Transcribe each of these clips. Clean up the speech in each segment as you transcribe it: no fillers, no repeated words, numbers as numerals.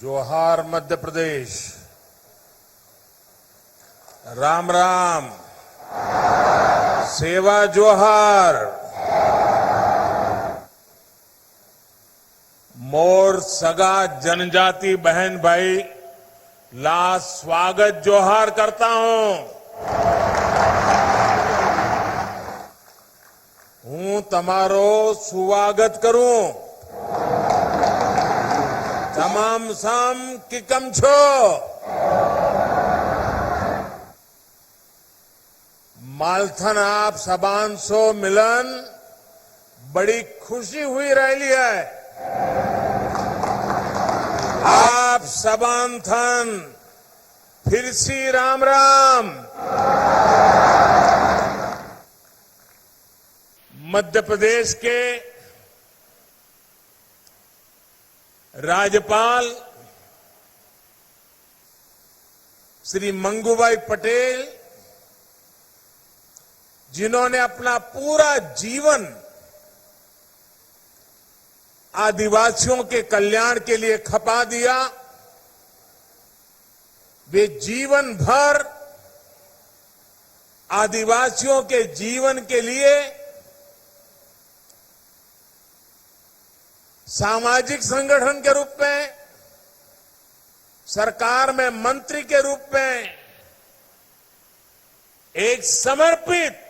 जोहार मध्य प्रदेश। राम राम। सेवा जोहार। मोर सगा जनजाति बहन भाई ला स्वागत जोहार करता हूं तमारो स्वागत करूं। तमाम साम की कम छो। मालथन आप सबान सो मिलन बड़ी खुशी हुई रही है। आप सबान थन फिर सी राम राम। मध्य प्रदेश के राज्यपाल श्री मंगूभाई पटेल, जिन्होंने अपना पूरा जीवन आदिवासियों के कल्याण के लिए खपा दिया, वे जीवन भर आदिवासियों के जीवन के लिए सामाजिक संगठन के रूप में, सरकार में मंत्री के रूप में एक समर्पित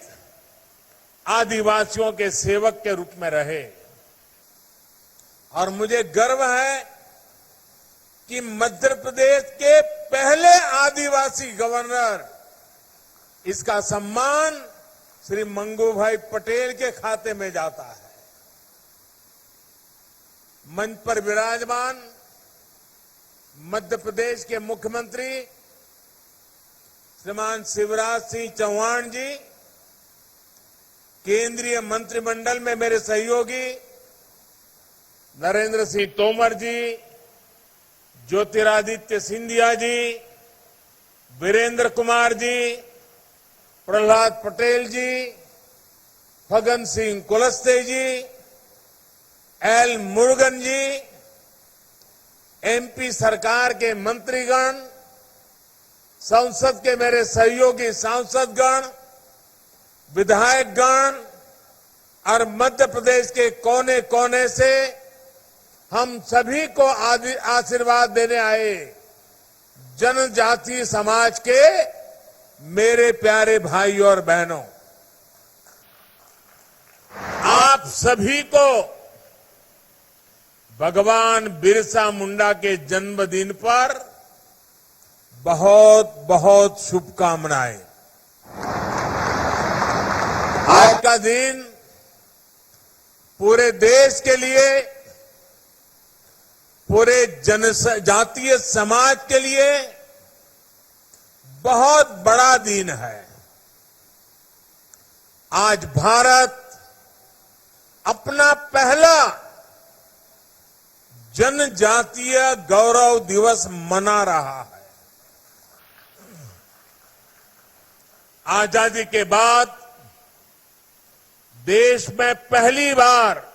आदिवासियों के सेवक के रूप में रहे। और मुझे गर्व है कि मध्य प्रदेश के पहले आदिवासी गवर्नर, इसका सम्मान श्री मंगूभाई पटेल के खाते में जाता है। मंच पर विराजमान मध्य प्रदेश के मुख्यमंत्री श्रीमान शिवराज सिंह चौहान जी, केंद्रीय मंत्रिमंडल में मेरे सहयोगी नरेंद्र सिंह तोमर जी, ज्योतिरादित्य सिंधिया जी, वीरेंद्र कुमार जी, प्रहलाद पटेल जी, फगन सिंह कुलस्ते जी, एल मुरुगन जी, एमपी सरकार के मंत्रीगण, संसद के मेरे सहयोगी सांसदगण, विधायकगण और मध्य प्रदेश के कोने कोने से हम सभी को आशीर्वाद देने आए जनजातीय समाज के मेरे प्यारे भाइयों और बहनों, आप सभी को भगवान बिरसा मुंडा के जन्मदिन पर बहुत बहुत शुभकामनाएं। आज का दिन पूरे देश के लिए, पूरे जनजातीय समाज के लिए बहुत बड़ा दिन है। आज भारत अपना पहला जनजातीय गौरव दिवस मना रहा है। आजादी के बाद देश में पहली बार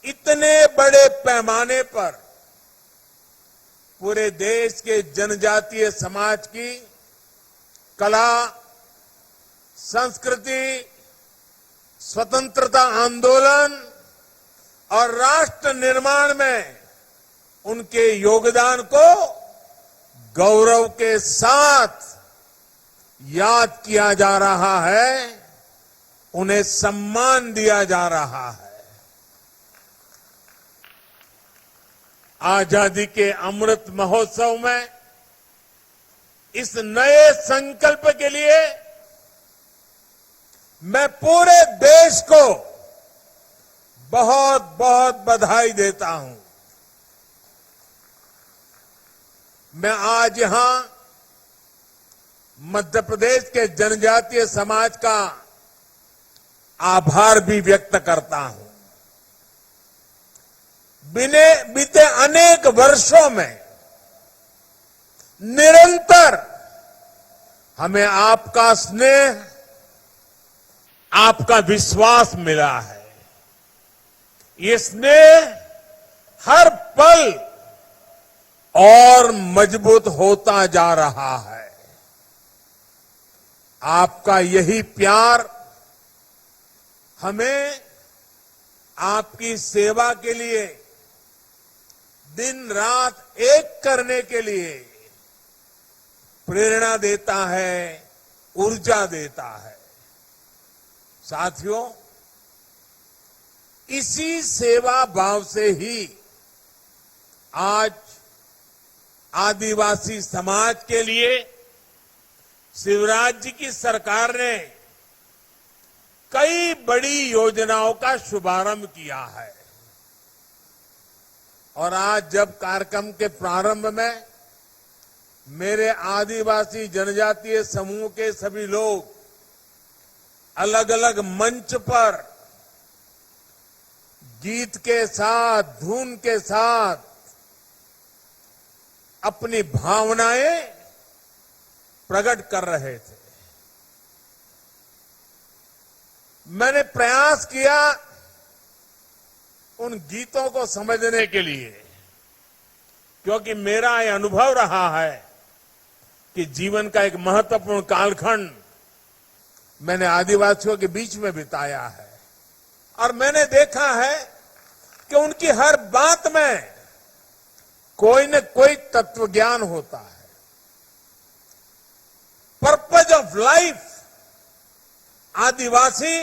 इतने बड़े पैमाने पर पूरे देश के जनजातीय समाज की कला, संस्कृति, स्वतंत्रता आंदोलन और राष्ट्र निर्माण में उनके योगदान को गौरव के साथ याद किया जा रहा है, उन्हें सम्मान दिया जा रहा है। आजादी के अमृत महोत्सव में इस नए संकल्प के लिए मैं पूरे देश को बहुत बहुत बधाई देता हूं। मैं आज यहां मध्य प्रदेश के जनजातीय समाज का आभार भी व्यक्त करता हूं। बीते अनेक वर्षों में निरंतर हमें आपका स्नेह, आपका विश्वास मिला है। ये स्नेह हर पल और मजबूत होता जा रहा है। आपका यही प्यार हमें आपकी सेवा के लिए दिन रात एक करने के लिए प्रेरणा देता है, ऊर्जा देता है। साथियों, इसी सेवा भाव से ही आज आदिवासी समाज के लिए शिवराज जी की सरकार ने कई बड़ी योजनाओं का शुभारंभ किया है। और आज जब कार्यक्रम के प्रारंभ में मेरे आदिवासी जनजातीय समूह के सभी लोग अलग अलग मंच पर गीत के साथ, धुन के साथ अपनी भावनाएं प्रकट कर रहे थे, मैंने प्रयास किया उन गीतों को समझने के लिए, क्योंकि मेरा यह अनुभव रहा है कि जीवन का एक महत्वपूर्ण कालखंड मैंने आदिवासियों के बीच में बिताया है और मैंने देखा है कि उनकी हर बात में कोई न कोई तत्व ज्ञान होता है। पर्पज ऑफ लाइफ आदिवासी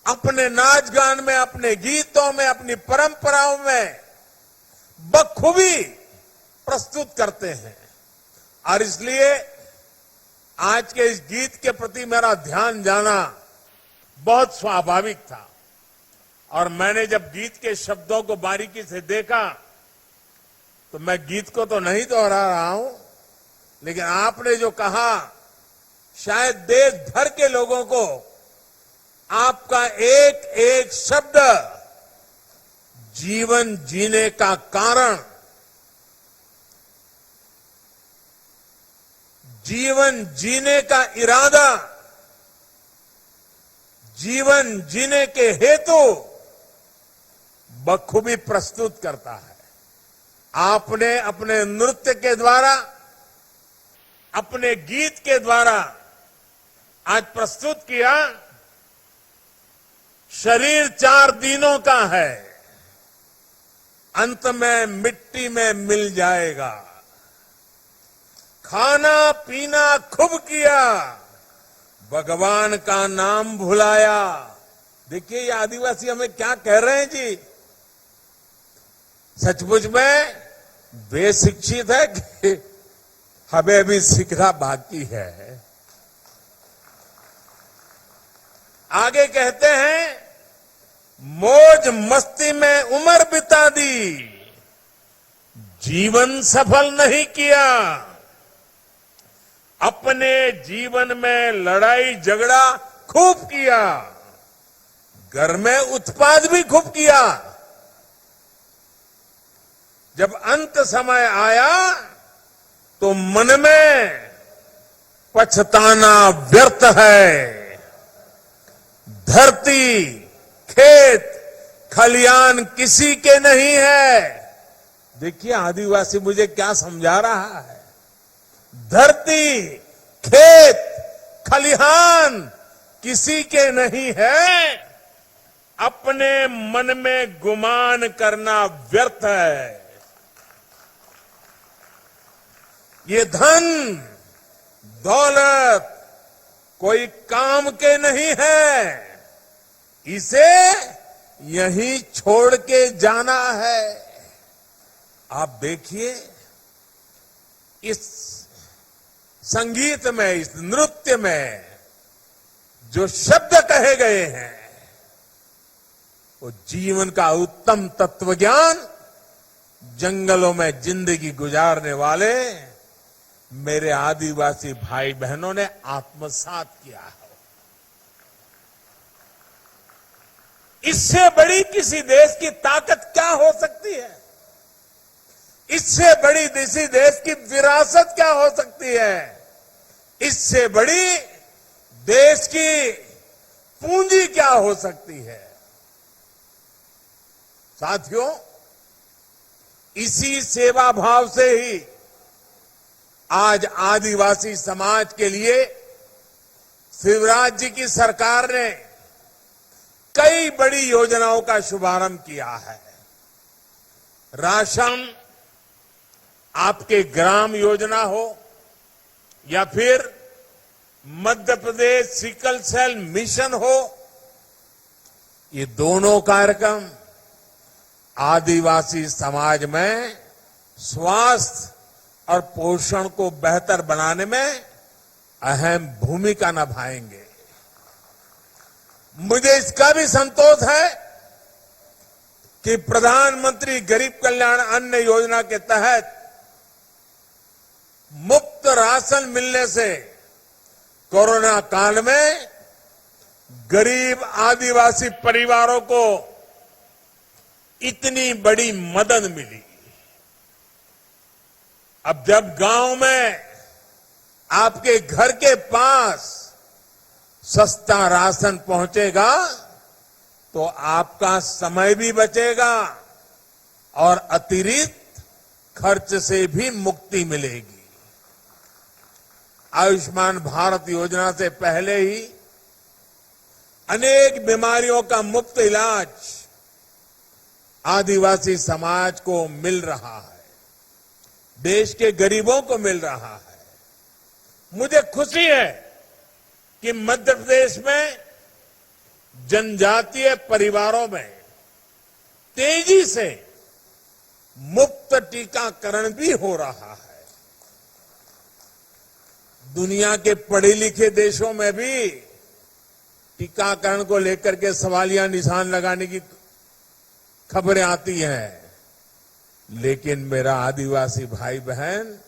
अपने नाच गान में, अपने गीतों में, अपनी परंपराओं में बखूबी प्रस्तुत करते हैं। और इसलिए आज के इस गीत के प्रति मेरा ध्यान जाना बहुत स्वाभाविक था। और मैंने जब गीत के शब्दों को बारीकी से देखा तो मैं गीत को तो नहीं दोहरा रहा हूं, लेकिन आपने जो कहा शायद देश भर के लोगों को आपका एक एक शब्द जीवन जीने का कारण, जीवन जीने का इरादा, जीवन जीने के हेतु बखूबी प्रस्तुत करता है। आपने अपने नृत्य के द्वारा, अपने गीत के द्वारा आज प्रस्तुत किया, शरीर 4 दिनों का है, अंत में मिट्टी में मिल जाएगा। खाना पीना खूब किया, भगवान का नाम भुलाया। देखिए ये आदिवासी हमें क्या कह रहे हैं जी। सचमुच में वे शिक्षित है कि हमें अभी सीखना बाकी है। आगे कहते हैं, मौज मस्ती में उम्र बिता दी, जीवन सफल नहीं किया। अपने जीवन में लड़ाई झगड़ा खूब किया, घर में उत्पाद भी खूब किया। जब अंत समय आया तो मन में पछताना व्यर्थ है। धरती, खेत, खलियान किसी के नहीं है। देखिए आदिवासी मुझे क्या समझा रहा है। धरती, खेत, खलिहान किसी के नहीं है। अपने मन में गुमान करना व्यर्थ है। ये धन दौलत कोई काम के नहीं है, इसे यहीं छोड़ के जाना है। आप देखिए इस संगीत में, इस नृत्य में जो शब्द कहे गए हैं वो जीवन का उत्तम तत्व ज्ञान जंगलों में जिंदगी गुजारने वाले मेरे आदिवासी भाई बहनों ने आत्मसात किया है। इससे बड़ी किसी देश की ताकत क्या हो सकती है? इससे बड़ी किसी देश की विरासत क्या हो सकती है? इससे बड़ी देश की पूंजी क्या हो सकती है? साथियों, इसी सेवा भाव से ही आज आदिवासी समाज के लिए शिवराज जी की सरकार ने कई बड़ी योजनाओं का शुभारंभ किया है। राशन आपके ग्राम योजना हो या फिर Madhya Pradesh sickle cell mission हो, ये दोनों कार्यक्रम आदिवासी समाज में स्वास्थ्य और पोषण को बेहतर बनाने में अहम भूमिका निभाएंगे। मुझे इसका भी संतोष है कि प्रधानमंत्री गरीब कल्याण अन्न योजना के तहत मुफ्त राशन मिलने से कोरोना काल में गरीब आदिवासी परिवारों को इतनी बड़ी मदद मिली। अब जब गांव में आपके घर के पास सस्ता राशन पहुंचेगा तो आपका समय भी बचेगा और अतिरिक्त खर्च से भी मुक्ति मिलेगी। आयुष्मान भारत योजना से पहले ही अनेक बीमारियों का मुफ्त इलाज आदिवासी समाज को मिल रहा है, देश के गरीबों को मिल रहा है। मुझे खुशी है कि मध्य प्रदेश में जनजातीय परिवारों में तेजी से मुफ्त टीकाकरण भी हो रहा है। दुनिया के पढ़े लिखे देशों में भी टीकाकरण को लेकर के सवालिया निशान लगाने की खबरें आती हैं, लेकिन मेरा आदिवासी भाई बहन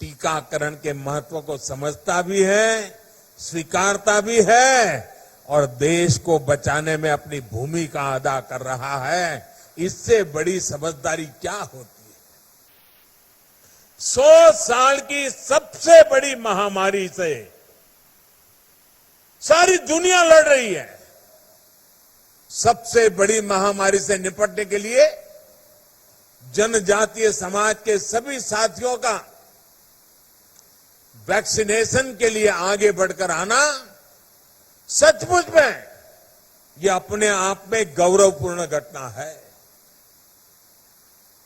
टीकाकरण के महत्व को समझता भी है, स्वीकारता भी है और देश को बचाने में अपनी भूमिका अदा कर रहा है। इससे बड़ी समझदारी क्या होती है? 100 साल की सबसे बड़ी महामारी से सारी दुनिया लड़ रही है। सबसे बड़ी महामारी से निपटने के लिए जनजातीय समाज के सभी साथियों का वैक्सीनेशन के लिए आगे बढ़कर आना सचमुच में यह अपने आप में गौरवपूर्ण घटना है।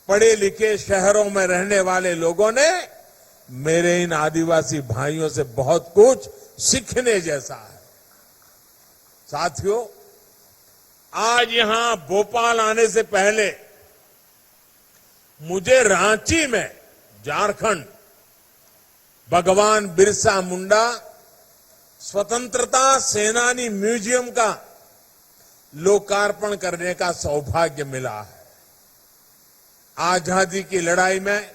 पढ़े लिखे शहरों में रहने वाले लोगों ने मेरे इन आदिवासी भाइयों से बहुत कुछ सीखने जैसा है। साथियों, आज यहां भोपाल आने से पहले मुझे रांची में झारखंड भगवान बिरसा मुंडा स्वतंत्रता सेनानी म्यूजियम का लोकार्पण करने का सौभाग्य मिला है। आजादी की लड़ाई में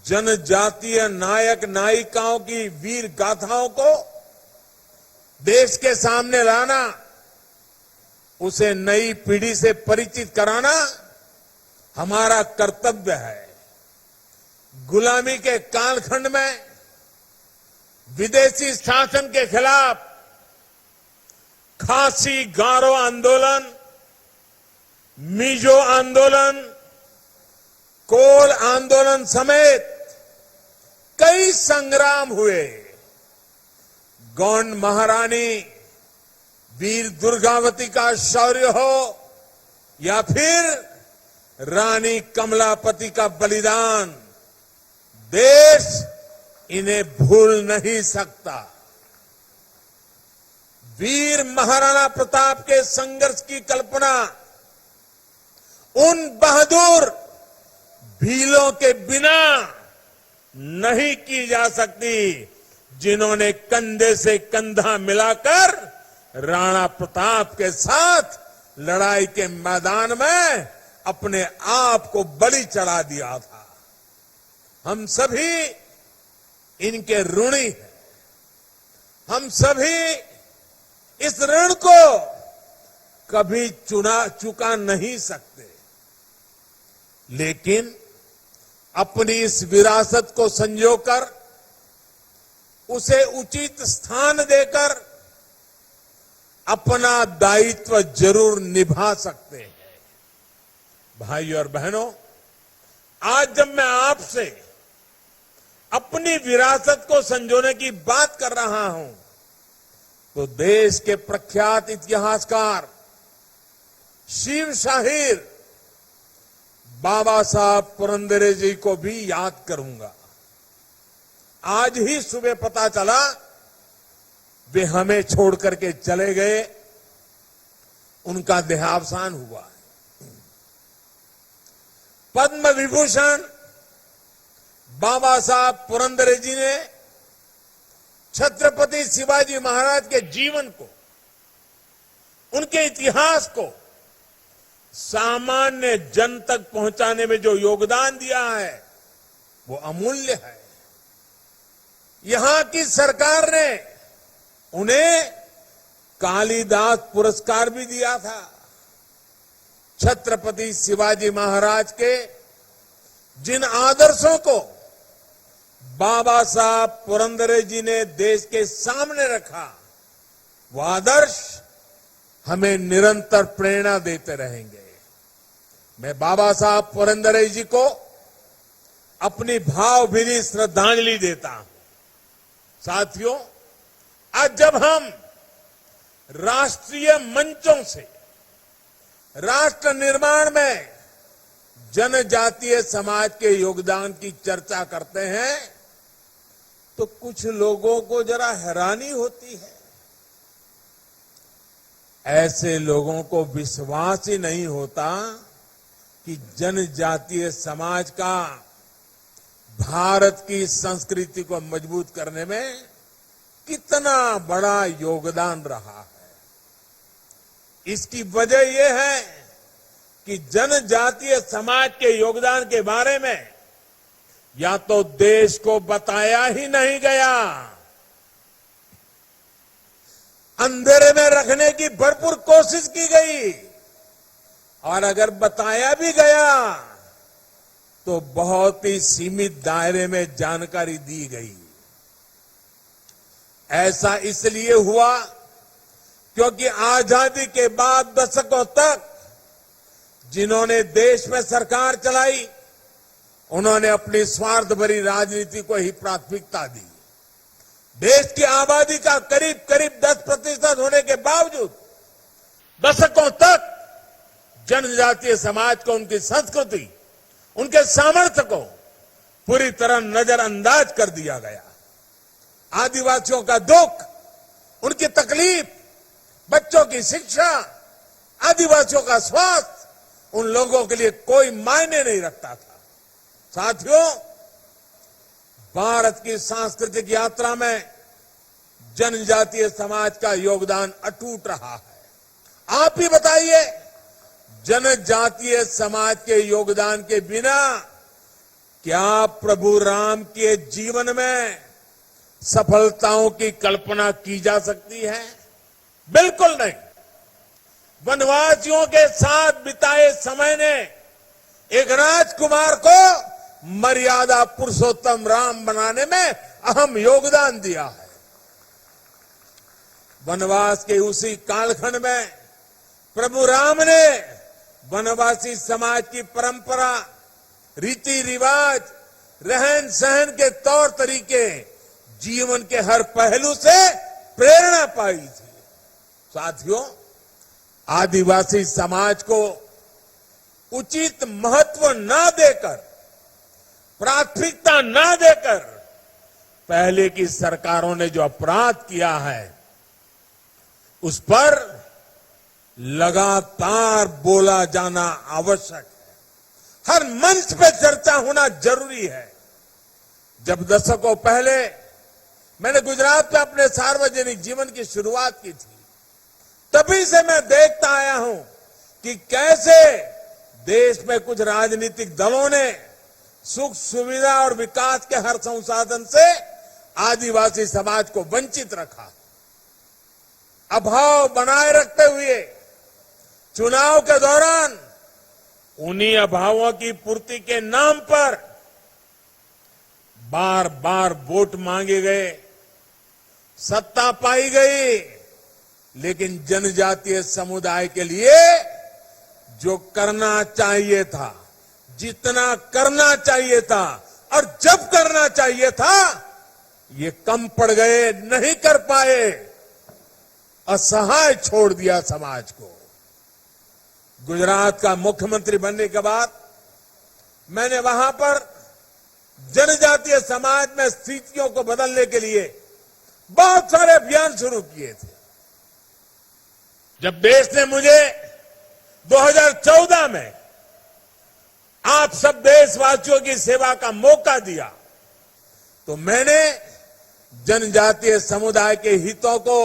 जनजातीय नायक नायिकाओं की वीर गाथाओं को देश के सामने लाना, उसे नई पीढ़ी से परिचित कराना हमारा कर्तव्य है। गुलामी के कालखंड में विदेशी शासन के खिलाफ खासी गारो आंदोलन, मिजो आंदोलन, कोल आंदोलन समेत कई संग्राम हुए। गौंड महारानी वीर दुर्गावती का शौर्य हो या फिर रानी कमलापति का बलिदान, देश इन्हें भूल नहीं सकता। वीर महाराणा प्रताप के संघर्ष की कल्पना उन बहादुर भीलों के बिना नहीं की जा सकती जिन्होंने कंधे से कंधा मिलाकर राणा प्रताप के साथ लड़ाई के मैदान में अपने आप को बलि चढ़ा दिया था। हम सभी इनके ऋणी हैं। हम सभी इस ऋण को कभी चुका नहीं सकते, लेकिन अपनी इस विरासत को संजोकर उसे उचित स्थान देकर अपना दायित्व जरूर निभा सकते हैं। भाई और बहनों, आज जब मैं आपसे अपनी विरासत को संजोने की बात कर रहा हूं तो देश के प्रख्यात इतिहासकार शिव शाहीर बाबा साहब पुरंदरे जी को भी याद करूंगा। आज ही सुबह पता चला वे हमें छोड़ करके चले गए, उनका देहावसान हुआ। पद्म विभूषण बाबा साहब पुरंदरे जी ने छत्रपति शिवाजी महाराज के जीवन को, उनके इतिहास को सामान्य जन तक पहुंचाने में जो योगदान दिया है वो अमूल्य है। यहां की सरकार ने उन्हें कालिदास पुरस्कार भी दिया था। छत्रपति शिवाजी महाराज के जिन आदर्शों को बाबा साहब पुरंदरे जी ने देश के सामने रखा, वो आदर्श हमें निरंतर प्रेरणा देते रहेंगे। मैं बाबा साहब पुरंदरे जी को अपनी भावभीनी श्रद्धांजलि देता हूं। साथियों, आज जब हम राष्ट्रीय मंचों से राष्ट्र निर्माण में जनजातीय समाज के योगदान की चर्चा करते हैं तो कुछ लोगों को जरा हैरानी होती है। ऐसे लोगों को विश्वास ही नहीं होता कि जनजातीय समाज का भारत की संस्कृति को मजबूत करने में कितना बड़ा योगदान रहा है। इसकी वजह यह है कि जनजातीय समाज के योगदान के बारे में या तो देश को बताया ही नहीं गया, अंधेरे में रखने की भरपूर कोशिश की गई, और अगर बताया भी गया तो बहुत ही सीमित दायरे में जानकारी दी गई। ऐसा इसलिए हुआ क्योंकि आजादी के बाद दशकों तक जिन्होंने देश में सरकार चलाई, उन्होंने अपनी स्वार्थ भरी राजनीति को ही प्राथमिकता दी। देश की आबादी का करीब करीब 10% होने के बावजूद दशकों तक जनजातीय समाज को, उनकी संस्कृति, उनके सामर्थ्य को पूरी तरह नजरअंदाज कर दिया गया। आदिवासियों का दुख, उनकी तकलीफ, बच्चों की शिक्षा, आदिवासियों का स्वास्थ्य उन लोगों के लिए कोई मायने नहीं रखता था। साथियों, भारत की सांस्कृतिक यात्रा में जनजातीय समाज का योगदान अटूट रहा है। आप ही बताइए, जनजातीय समाज के योगदान के बिना क्या प्रभु राम के जीवन में सफलताओं की कल्पना की जा सकती है? बिल्कुल नहीं। वनवासियों के साथ बिताए समय ने एक राजकुमार को मर्यादा पुरुषोत्तम राम बनाने में अहम योगदान दिया है। वनवास के उसी कालखंड में प्रभु राम ने वनवासी समाज की परंपरा, रीति रिवाज, रहन सहन के तौर तरीके, जीवन के हर पहलू से प्रेरणा पाई थी। साथियों, आदिवासी समाज को उचित महत्व न देकर, प्राथमिकता न देकर पहले की सरकारों ने जो अपराध किया है उस पर लगातार बोला जाना आवश्यक है। हर मंच पे चर्चा होना जरूरी है। जब दशकों पहले मैंने गुजरात में अपने सार्वजनिक जीवन की शुरुआत की थी, तभी से मैं देखता आया हूं कि कैसे देश में कुछ राजनीतिक दलों ने सुख सुविधा और विकास के हर संसाधन से आदिवासी समाज को वंचित रखा। अभाव बनाए रखते हुए चुनाव के दौरान उन्हीं अभावों की पूर्ति के नाम पर बार बार वोट मांगे गए, सत्ता पाई गई, लेकिन जनजातीय समुदाय के लिए जो करना चाहिए था, जितना करना चाहिए था और जब करना चाहिए था, ये कम पड़ गए, नहीं कर पाए, असहाय छोड़ दिया समाज को। गुजरात का मुख्यमंत्री बनने के बाद मैंने वहां पर जनजातीय समाज में स्थितियों को बदलने के लिए बहुत सारे अभियान शुरू किए थे। जब देश ने मुझे 2014 में आप सब देशवासियों की सेवा का मौका दिया, तो मैंने जनजातीय समुदाय के हितों को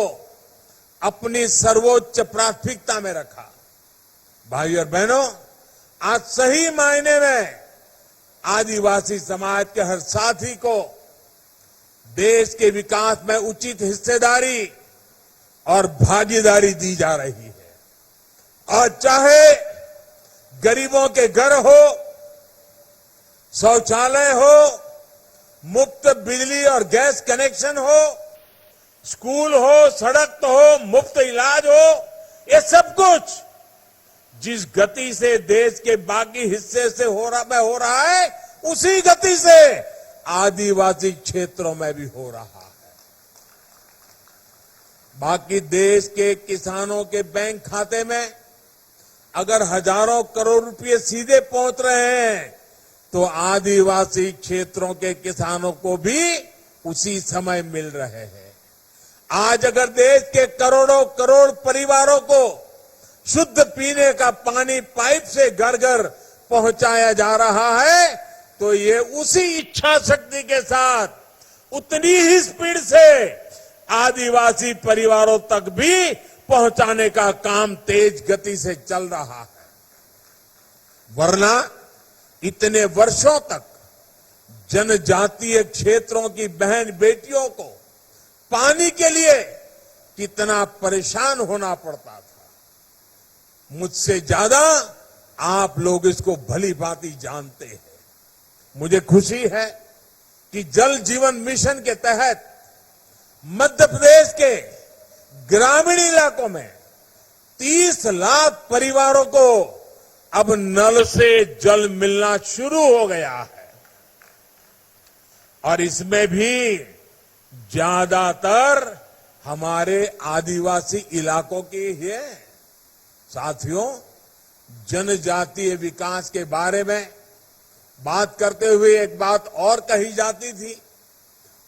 अपनी सर्वोच्च प्राथमिकता में रखा। भाई और बहनों, आज सही मायने में आदिवासी समाज के हर साथी को देश के विकास में उचित हिस्सेदारी और भागीदारी दी जा रही है। और चाहे गरीबों के घर हो, शौचालय हो, मुफ्त बिजली और गैस कनेक्शन हो, स्कूल हो, सड़क हो, मुफ्त इलाज हो, ये सब कुछ जिस गति से देश के बाकी हिस्से से हो रहा है, उसी गति से आदिवासी क्षेत्रों में भी हो रहा है। बाकी देश के किसानों के बैंक खाते में अगर हजारों करोड़ रुपए सीधे पहुंच रहे हैं, तो आदिवासी क्षेत्रों के किसानों को भी उसी समय मिल रहे हैं। आज अगर देश के करोड़ों करोड़ परिवारों को शुद्ध पीने का पानी पाइप से घर घर पहुंचाया जा रहा है, तो ये उसी इच्छा शक्ति के साथ उतनी ही स्पीड से आदिवासी परिवारों तक भी पहुंचाने का काम तेज गति से चल रहा है। वरना इतने वर्षों तक जनजातीय क्षेत्रों की बहन बेटियों को पानी के लिए कितना परेशान होना पड़ता था, मुझसे ज्यादा आप लोग इसको भली भांति जानते हैं। मुझे खुशी है कि जल जीवन मिशन के तहत मध्य प्रदेश के ग्रामीण इलाकों में 30 लाख परिवारों को अब नल से जल मिलना शुरू हो गया है। और इसमें भी ज्यादातर हमारे आदिवासी इलाकों के ही है। साथियों, जनजातीय विकास के बारे में बात करते हुए एक बात और कही जाती थी।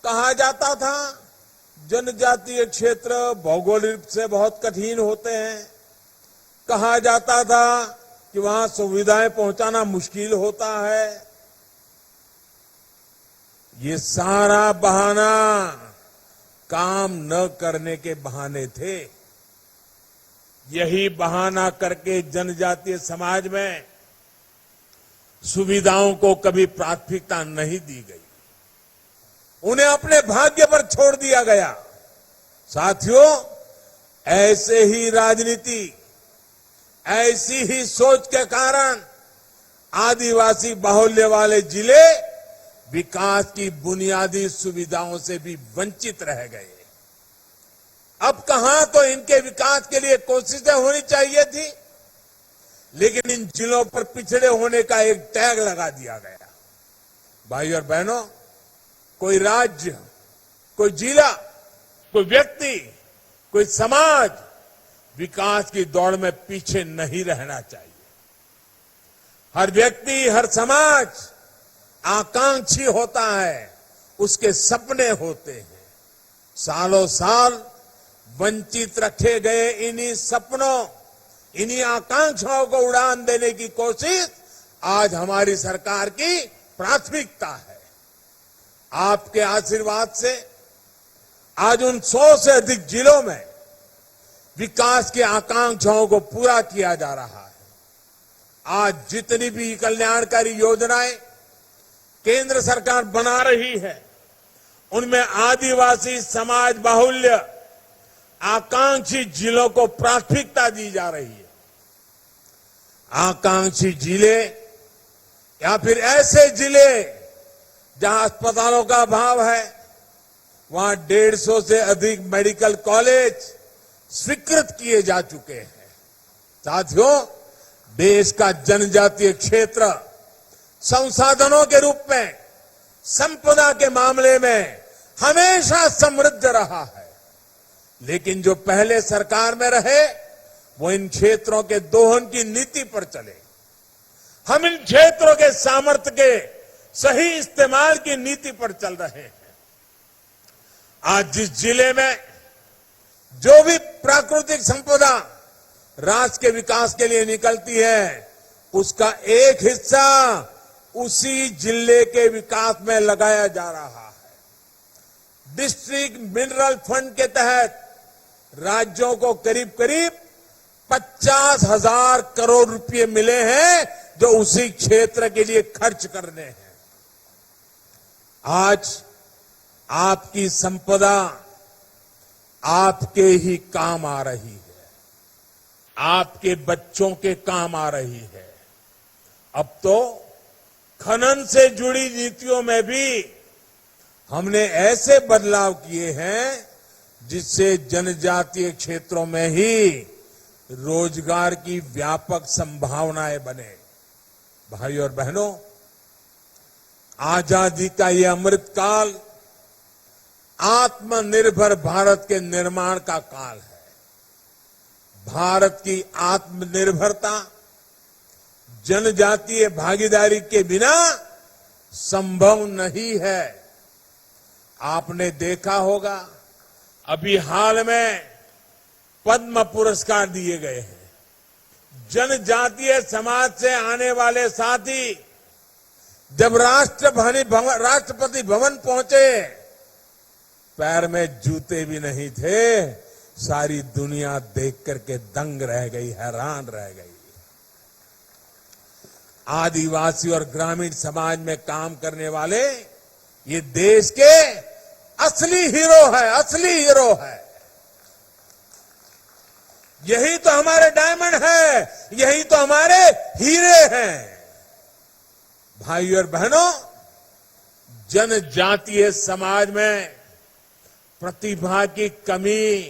कहा जाता था जनजातीय क्षेत्र भौगोलिक से बहुत कठिन होते हैं। कहा जाता था कि वहां सुविधाएं पहुंचाना मुश्किल होता है। ये सारा बहाना काम न करने के बहाने थे। यही बहाना करके जनजातीय समाज में सुविधाओं को कभी प्राथमिकता नहीं दी गई, उन्हें अपने भाग्य पर छोड़ दिया गया। साथियों, ऐसे ही राजनीति, ऐसी ही सोच के कारण आदिवासी बाहुल्य वाले जिले विकास की बुनियादी सुविधाओं से भी वंचित रह गए। अब कहां तो इनके विकास के लिए कोशिशें होनी चाहिए थी, लेकिन इन जिलों पर पिछड़े होने का एक टैग लगा दिया गया। भाई और बहनों, कोई राज्य, कोई जिला, कोई व्यक्ति, कोई समाज विकास की दौड़ में पीछे नहीं रहना चाहिए। हर व्यक्ति, हर समाज आकांक्षी होता है, उसके सपने होते हैं। सालों साल वंचित रखे गए इन्हीं सपनों, इन्हीं आकांक्षाओं को उड़ान देने की कोशिश आज हमारी सरकार की प्राथमिकता है। आपके आशीर्वाद से आज उन 100 से अधिक जिलों में विकास की आकांक्षाओं को पूरा किया जा रहा है। आज जितनी भी कल्याणकारी योजनाएं केंद्र सरकार बना रही है, उनमें आदिवासी समाज बाहुल्य आकांक्षी जिलों को प्राथमिकता दी जा रही है। आकांक्षी जिले या फिर ऐसे जिले जहां अस्पतालों का अभाव है, वहां 150 से अधिक मेडिकल कॉलेज स्वीकृत किए जा चुके हैं। साथियों, देश का जनजातीय क्षेत्र संसाधनों के रूप में, संपदा के मामले में हमेशा समृद्ध रहा है। लेकिन जो पहले सरकार में रहे वो इन क्षेत्रों के दोहन की नीति पर चले। हम इन क्षेत्रों के सामर्थ्य के सही इस्तेमाल की नीति पर चल रहे हैं। आज जिस जिले में जो भी प्राकृतिक संपदा राष्ट्र के विकास के लिए निकलती है, उसका एक हिस्सा उसी जिले के विकास में लगाया जा रहा है। डिस्ट्रिक्ट मिनरल फंड के तहत राज्यों को करीब करीब 50,000 करोड़ रुपए मिले हैं जो उसी क्षेत्र के लिए खर्च करने हैं। आज आपकी संपदा आपके ही काम आ रही है, आपके बच्चों के काम आ रही है। अब तो खनन से जुड़ी नीतियों में भी हमने ऐसे बदलाव किए हैं जिससे जनजातीय क्षेत्रों में ही रोजगार की व्यापक संभावनाएं बने। भाई और बहनों, आजादी का ये अमृत काल आत्मनिर्भर भारत के निर्माण का काल है। भारत की आत्मनिर्भरता जनजातीय भागीदारी के बिना संभव नहीं है। आपने देखा होगा अभी हाल में पद्म पुरस्कार दिए गए हैं। जनजातीय समाज से आने वाले साथी जब राष्ट्रपति भवन पहुंचे, पैर में जूते भी नहीं थे। सारी दुनिया देख करके दंग रह गई, हैरान रह गई। आदिवासी और ग्रामीण समाज में काम करने वाले ये देश के असली हीरो है, असली हीरो है। यही तो हमारे डायमंड है, यही तो हमारे हीरे हैं। भाई और बहनों, जनजातीय समाज में प्रतिभा की कमी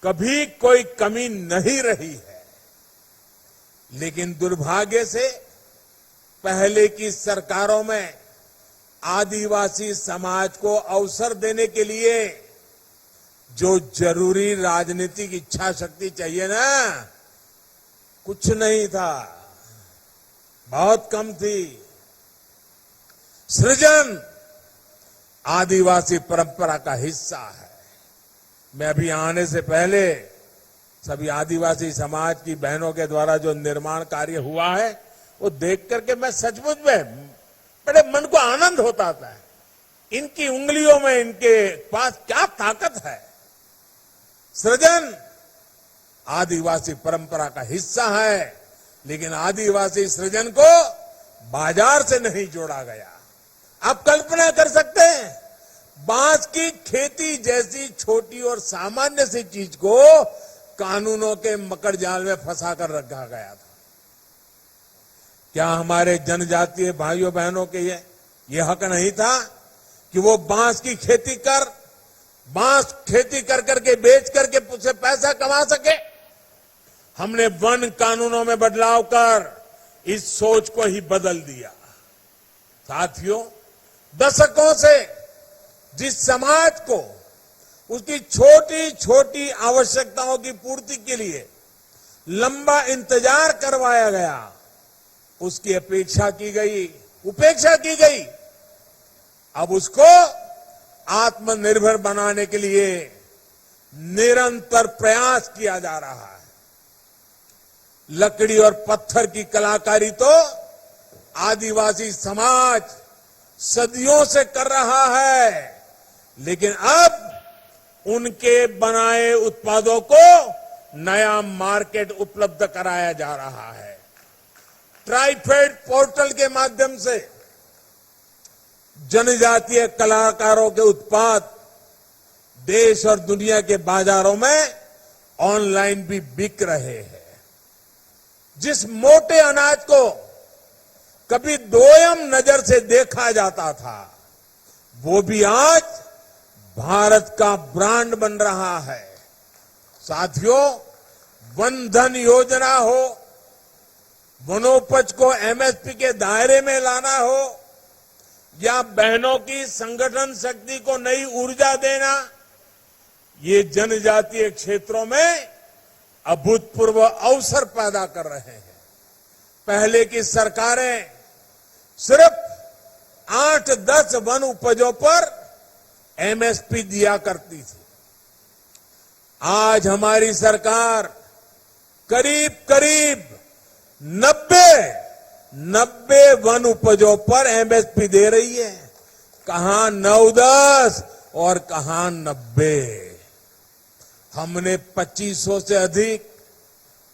कभी कोई कमी नहीं रही है। लेकिन दुर्भाग्य से पहले की सरकारों में आदिवासी समाज को अवसर देने के लिए जो जरूरी राजनीतिक इच्छा शक्ति चाहिए ना, कुछ नहीं था, बहुत कम थी। सृजन आदिवासी परंपरा का हिस्सा है। मैं अभी आने से पहले सभी आदिवासी समाज की बहनों के द्वारा जो निर्माण कार्य हुआ है वो देख करके मैं सचमुच में बड़े मन को आनंद होता था। इनकी उंगलियों में, इनके पास क्या ताकत है। सृजन आदिवासी परंपरा का हिस्सा है, लेकिन आदिवासी सृजन को बाजार से नहीं जोड़ा गया। आप कल्पना कर सकते हैं, बांस की खेती जैसी छोटी और सामान्य सी चीज को कानूनों के मकर जाल में फंसा कर रखा गया था। क्या हमारे जनजातीय भाइयों बहनों के ये हक नहीं था कि वो बांस की खेती कर करके बेच करके उससे पैसा कमा सके? हमने वन कानूनों में बदलाव कर इस सोच को ही बदल दिया। साथियों, दशकों से जिस समाज को उसकी छोटी छोटी आवश्यकताओं की पूर्ति के लिए लंबा इंतजार करवाया गया, उसकी उपेक्षा की गई। अब उसको आत्मनिर्भर बनाने के लिए निरंतर प्रयास किया जा रहा है। लकड़ी और पत्थर की कलाकारी तो आदिवासी समाज सदियों से कर रहा है, लेकिन अब उनके बनाए उत्पादों को नया मार्केट उपलब्ध कराया जा रहा है। ट्राइफेड पोर्टल के माध्यम से जनजातीय कलाकारों के उत्पाद देश और दुनिया के बाजारों में ऑनलाइन भी बिक रहे हैं। जिस मोटे अनाज को कभी दोयम नजर से देखा जाता था, वो भी आज भारत का ब्रांड बन रहा है। साथियों, वन धन योजना हो, वनोपज को एमएसपी के दायरे में लाना हो या बहनों की संगठन शक्ति को नई ऊर्जा देना, ये जनजातीय क्षेत्रों में अभूतपूर्व अवसर पैदा कर रहे हैं। पहले की सरकारें सिर्फ 8-10 वन उपजों पर एमएसपी दिया करती थी। आज हमारी सरकार करीब करीब 90 वन उपजों पर एमएसपी दे रही है। कहां 9-10 और कहां 90। हमने 2500 से अधिक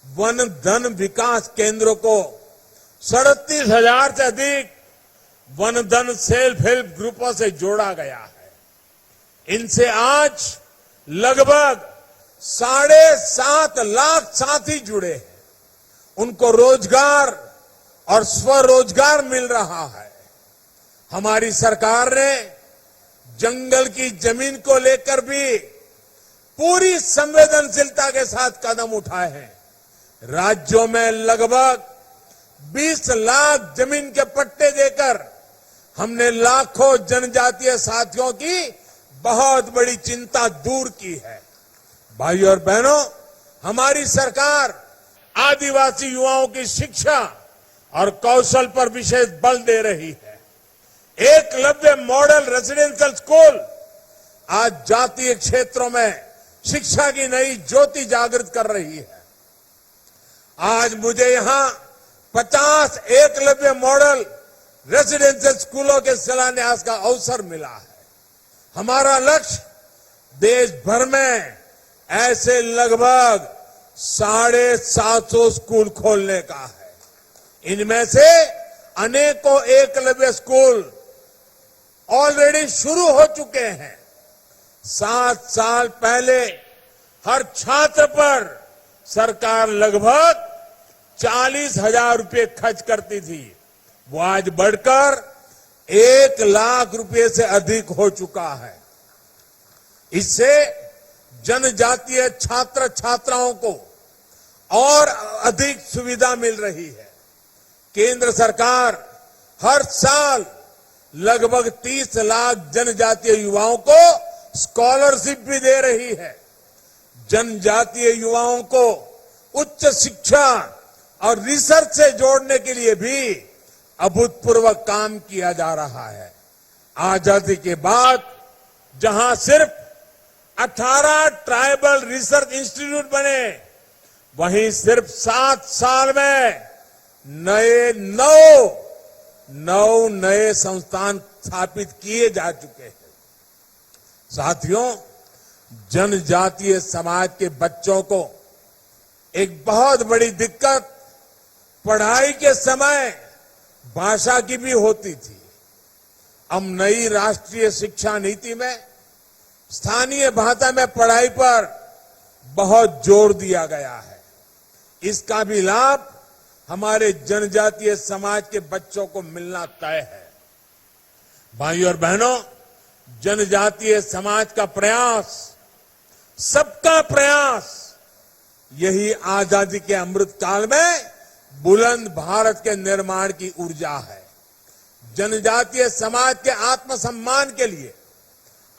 वन धन विकास केंद्रों को 37,000 से अधिक वन धन सेल्फ हेल्प ग्रुपों से जोड़ा गया है। इनसे आज लगभग 7.5 लाख साथी जुड़े हैं। उनको रोजगार और स्वरोजगार मिल रहा है। हमारी सरकार ने जंगल की जमीन को लेकर भी पूरी संवेदनशीलता के साथ कदम उठाए हैं। राज्यों में लगभग 20 लाख जमीन के पट्टे देकर हमने लाखों जनजातीय साथियों की बहुत बड़ी चिंता दूर की है। भाइयों और बहनों, हमारी सरकार आदिवासी युवाओं की शिक्षा और कौशल पर विशेष बल दे रही है। एकलव्य मॉडल रेजिडेंशियल स्कूल आज जातीय क्षेत्रों में शिक्षा की नई ज्योति जागृत कर रही है। आज मुझे यहां 50 एकलव्य मॉडल रेजिडेंशियल स्कूलों के शिलान्यास का अवसर मिला है। हमारा लक्ष्य देश भर में ऐसे लगभग 750 स्कूल खोलने का है। इनमें से अनेकों एकलव्य स्कूल ऑलरेडी शुरू हो चुके हैं। 7 साल पहले हर छात्र पर सरकार लगभग 40,000 रुपए खर्च करती थी। वो आज बढ़कर 1 लाख रुपए से अधिक हो चुका है। इससे जनजातीय छात्र छात्राओं को और अधिक सुविधा मिल रही है। केंद्र सरकार हर साल लगभग 30 लाख जनजातीय युवाओं को स्कॉलरशिप भी दे रही है। जनजातीय युवाओं को उच्च शिक्षा और रिसर्च से जोड़ने के लिए भी अभूतपूर्व काम किया जा रहा है। आजादी के बाद जहां सिर्फ 18 ट्राइबल रिसर्च इंस्टीट्यूट बने, वहीं सिर्फ 7 साल में 9 नए संस्थान स्थापित किए जा चुके हैं। साथियों, जनजातीय समाज के बच्चों को एक बहुत बड़ी दिक्कत पढ़ाई के समय भाषा की भी होती थी। अब नई राष्ट्रीय शिक्षा नीति में स्थानीय भाषा में पढ़ाई पर बहुत जोर दिया गया है। इसका भी लाभ हमारे जनजातीय समाज के बच्चों को मिलना तय है। भाइयों और बहनों, जनजातीय समाज का प्रयास, सबका प्रयास, यही आजादी के अमृत काल में बुलंद भारत के निर्माण की ऊर्जा है। जनजातीय समाज के आत्मसम्मान के लिए,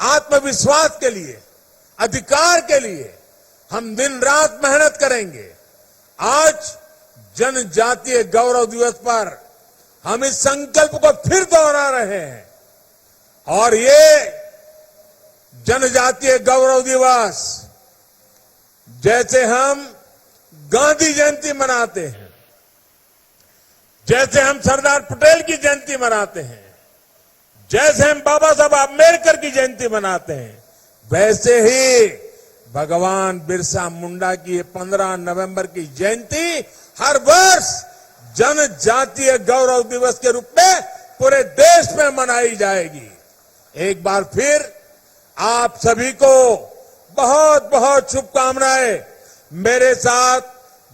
आत्मविश्वास के लिए, अधिकार के लिए हम दिन रात मेहनत करेंगे। आज जनजातीय गौरव दिवस पर हम इस संकल्प को फिर दोहरा रहे हैं और ये जनजातीय गौरव दिवस जैसे हम गांधी जयंती मनाते हैं, जैसे हम सरदार पटेल की जयंती मनाते हैं, जैसे हम बाबा साहब अम्बेडकर की जयंती मनाते हैं, वैसे ही भगवान बिरसा मुंडा की 15 नवंबर की जयंती हर वर्ष जनजातीय गौरव दिवस के रूप में पूरे देश में मनाई जाएगी। एक बार फिर आप सभी को बहुत बहुत शुभकामनाएं। मेरे साथ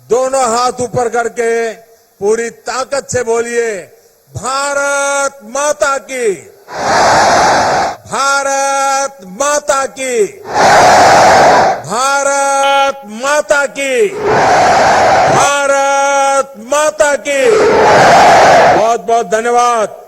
दोनों हाथ ऊपर करके पूरी ताकत से बोलिए, भारत माता की, भारत माता की, भारत माता की, भारत माता की बहुत बहुत धन्यवाद।